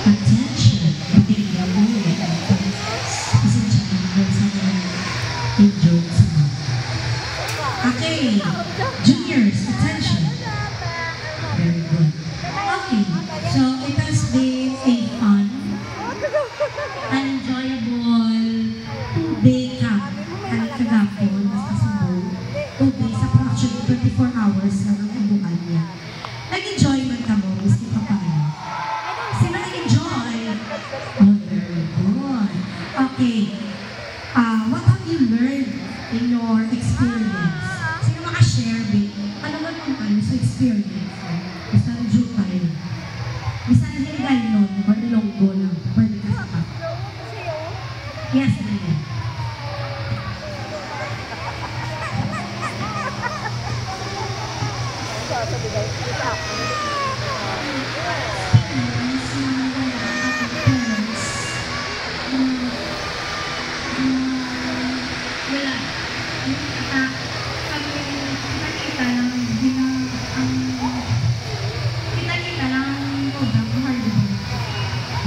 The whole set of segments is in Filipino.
Attention. Okay, gabuhin. Pasensya na ako sa mga enjoy sa mga. Okay. Juniors, attention. Very good. Okay. So, it has been a fun, enjoyable 2-day camp. Kahit kagapon, basta Cebu. 2 days, approximately 24 hours lang ang kumbukan niya. Nag-enjoy man ka mo, Miss Tita Paano? Sino nag-enjoy? Oh, very good. Okay. What have you learned in your experience? Sino maka-share, babe? Ano man kung ano sa experience? Basta na-joke tayo. Basta na-hiligal nun, or ilonggo lang. Pwede ka sa pa. Yes, Brian.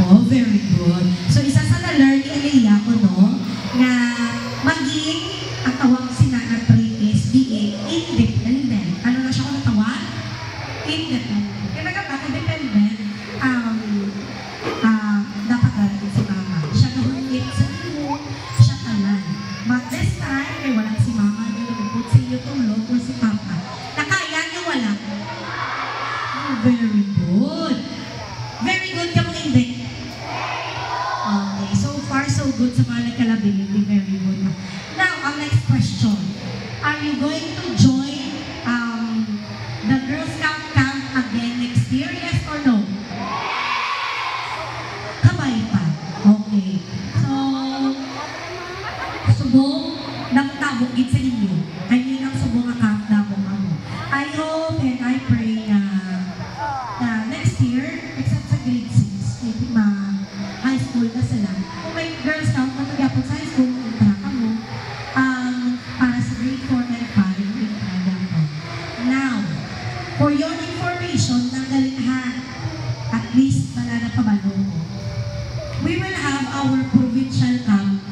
Oh, very good. So, isa sa na-learn ni Alea ko, no, na maging, ang tawag si Nana Trey is being independent. Ano na siya kung natawag? Independent. Kaya nagkapa, independent, dapat natin si Mama. Siya nahungit sa iyo, siya kalan. But this time, ay walang si Mama, yung nagput sa iyo tulog, o si Papa. Nakaya niyo wala? Oh, very good. Very good ka mong hindi. Okay, so far so good sa mga nagkalability. Very good. Now, ang next question. Are you going to join the Girl Scout camp again next year? Yes or no? Kabay pa. Okay. So, subong nagtabog gid sa inyo. I mean, ang subong nga camp na mo. I hope and I pray na next year, except sa grade 6, maybe high school na sila. Kung may Girl Scout na magyapon sa high school, punta ka mo. Para sa grade 4 and 5, punta ko. Now, for your information, tanggalin ha, at least wala na pabalo ko. We will have our provincial camp.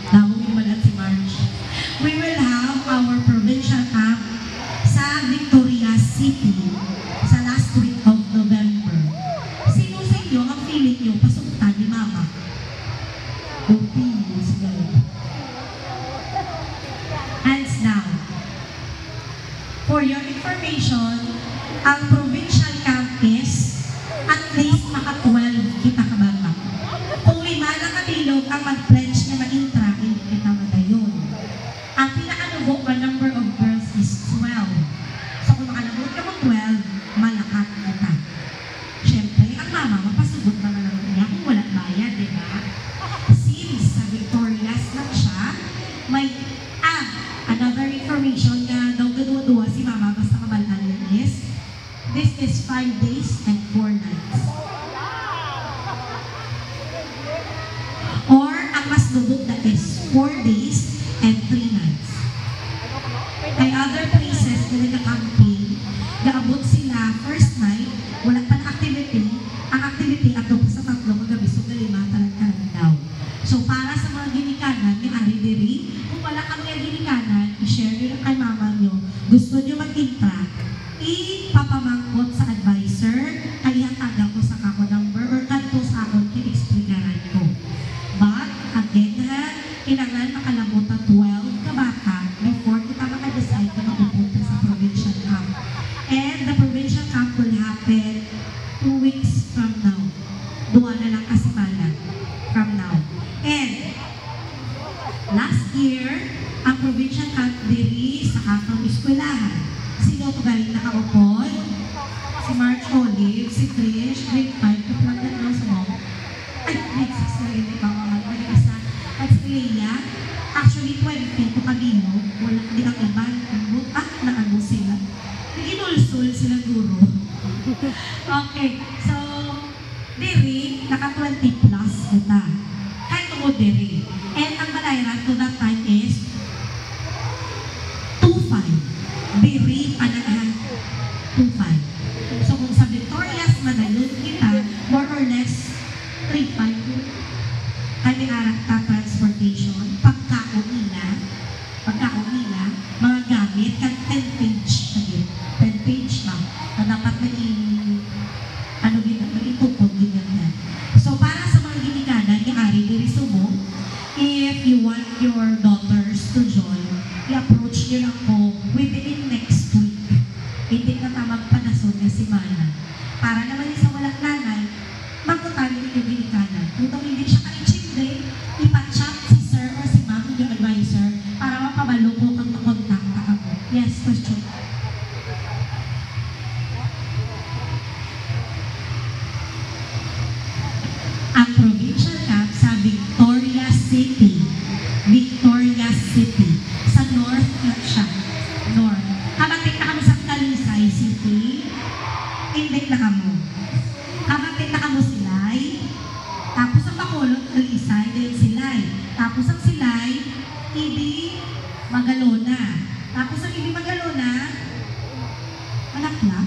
Dawag yung malat si March. We will have our provincial camp sa Victoria City sa last week of November. Sino sa inyo ang feeling nyo pasuntan ni Mama? Opinions, guys. Hands down. For your information, ang provincial camp is at least maka-12 kita kabata. Kung 5 na kabilog ang mag-pledge na ma-intra, hindi kita madayon. Ang pinakanubo ba number of girls is 12. So kung makalabot ka mo 12, malakat kita. Siyempre, ang mama, mapasugot naman naman niya kung wala bayad, di ba? Since sa Victoria's lang siya, may another information na daw gadwa-dua si Mama basta kabalaan is, this is 5 days and 4 nights. Or, ang mas lubog na is 4 days and 3 nights. Kay other places na nagka-camping, gaabot sila first night, wala pa na activity. Ang activity ato sa 3 magabi, so 5 talaga daw. So, para sa mga ginikanan, yung ari-diri, kung wala kami ang ginikanan, i-share nyo lang kay Mama nyo, gusto nyo mag-intra, ipapamangkot sa advisor, kaya taga ko sa kako number, or kanto sa akong kini-explikaran ko. But, again ha, kailangan makalabutan 12 kabata before kita maka-decide na mapupunta sa provincial camp. And the provincial camp will happen 2 weeks from now. 2 na lang kasimana from now. And, last year, ang provincial camp diri sa atong eskwelahan. Sino ito galing nakaupod? Si March Olive, si Trish, grade 5, kapag na sa mo. Ay, grade 6 na rin ito mga isa. At si Leia, actually 20 to kabino, wala di ang iba, na ano sila. Ginulsul sila guro. Okay, so, diri, naka 20 plus ita. Kahit tungod diri. And ang balayran to that time is 2.5. Diri, anahan, 2.5. So, it can 10 page again. 10 page lang. Na dapat na itukod din yan. So, para sa mga ginikanan, i-ari diri sumo, if you want your daughters to join, i-approach nyo lang po within next week. Hindi na tamang panason na si Mana. Para naman yung sa walang nanay, magkutali ninyo ginikanan. Kung hindi siya ka-children, ipa-chat si sir or si ma'am, yung advisor, para mapabalo ko kang makontakta ako. Yes, question. Ang provincial camp sa Victoria City. Victoria City. Sa north lang siya. North. Kabatik na kami sa Talisay City. Hindi na kamo. Kabatik na kamo Silay. Tapos ang Bacolod, Talisay, then Silay. Tapos ang Silay, Ibi, Magalona. Tapos ang Ibi, Magalona, Manakla.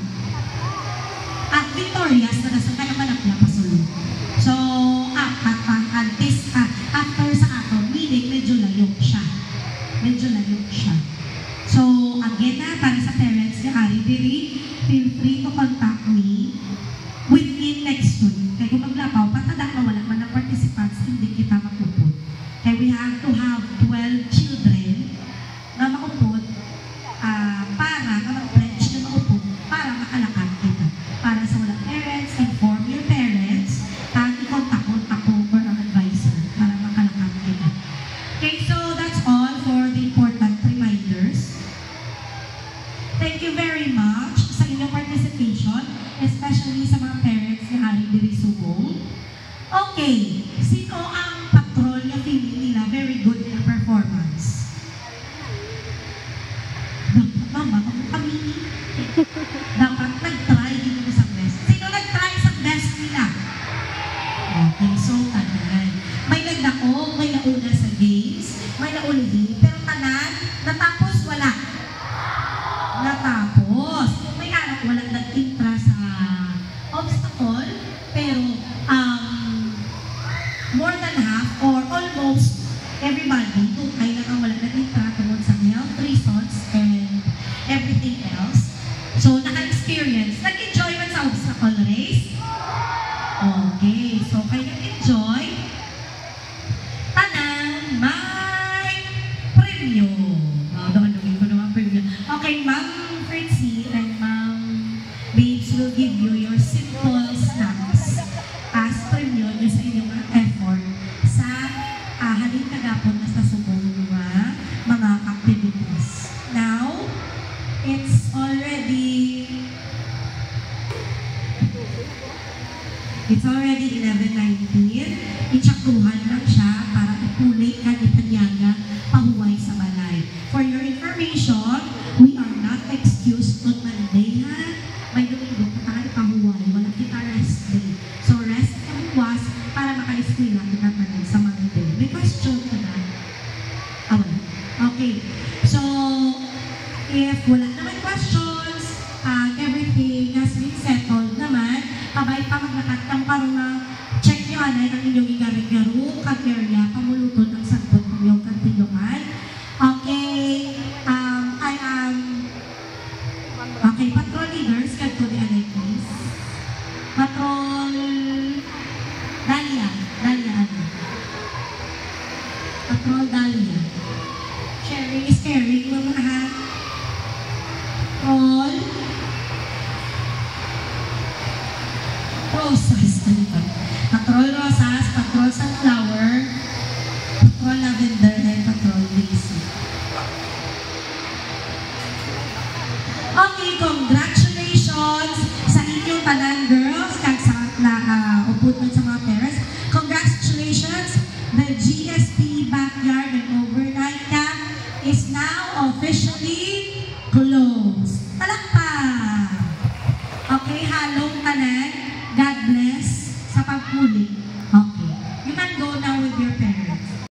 At Victorias, narasan ka ng Manakla, Pasulong. So, after sa ato, meaning medyo layok siya. Medyo layok siya. So, again na, para sa parents niya, Ari Diri, feel free to contact me within next week. Kaya kung maglapaw, patadak na wala man ng participants, hindi kita makupod. Kaya we have to have 12 children na makupod para na mag-pledge na makupod para makalakad kita. Para sa walang parents, inform your parents, i-contact ako or ang advisor para makalakad kita. Okay, so that's all for the important reminders. Thank you very much sa inyong participation, especially sa mga parents ni Ari Diri Subong. Okay, sino ang patrol na feeling nila very good in performance? Dapat mama, kami dapat nag-try dito sa best. Sino nag-try sa best nila? Okay, so tanan. May nagdaog, may nauna sa games, may naulihin, pero tanan, natapos wala. Natapos. May anak walang nag-intra sa obstacle, pero more than half or almost everybody, ay lang ang walang nag-intra tungkol sa health reasons and everything else. So, naka-experience. Nag-enjoy man sa obstacle race? Okay. So, kayo nag-enjoy. Tanan, may premyo. Doon ko naman premyo. Okay, Ma'am Fritzy and Ma'am Babes will give you your simple snacks as premyo nyo sa inyong effort sa halin kagapon na sa subong mga activities. Now, it's already 11:19. Itsakruhan lang siya para ipulay ka ni Panyaga pahuway sa balay. For your information, we are not excused on Monday, ha? May Domingo pa tayo pahuway. Wala kita rest day. So, rest and was para maka-eskwela kita tayo sa Monday. May question ka na? Okay. So, if wala naman questions, everything has been settled naman, kabay pa maglakad karon na check nyo anay ang inyong igari-garo, kag-area, pamuluton ang sagot ng iyong kantilungan. Okay, I am, okay, patrol leaders, kadto di anay please. Patrol, Dalia, ano? Patrol Dalia. Sharing is caring, mga ha. Patrol Rosas, ano ba? Patrol Rosas, Patrol Sunflower, Patrol Lavender, and Patrol Daisy. Okay, congratulations sa inyong tanan girls, kag sa upod man sa mga parents. Congratulations, the GSP Backyard and Overnight Camp is now officially closed.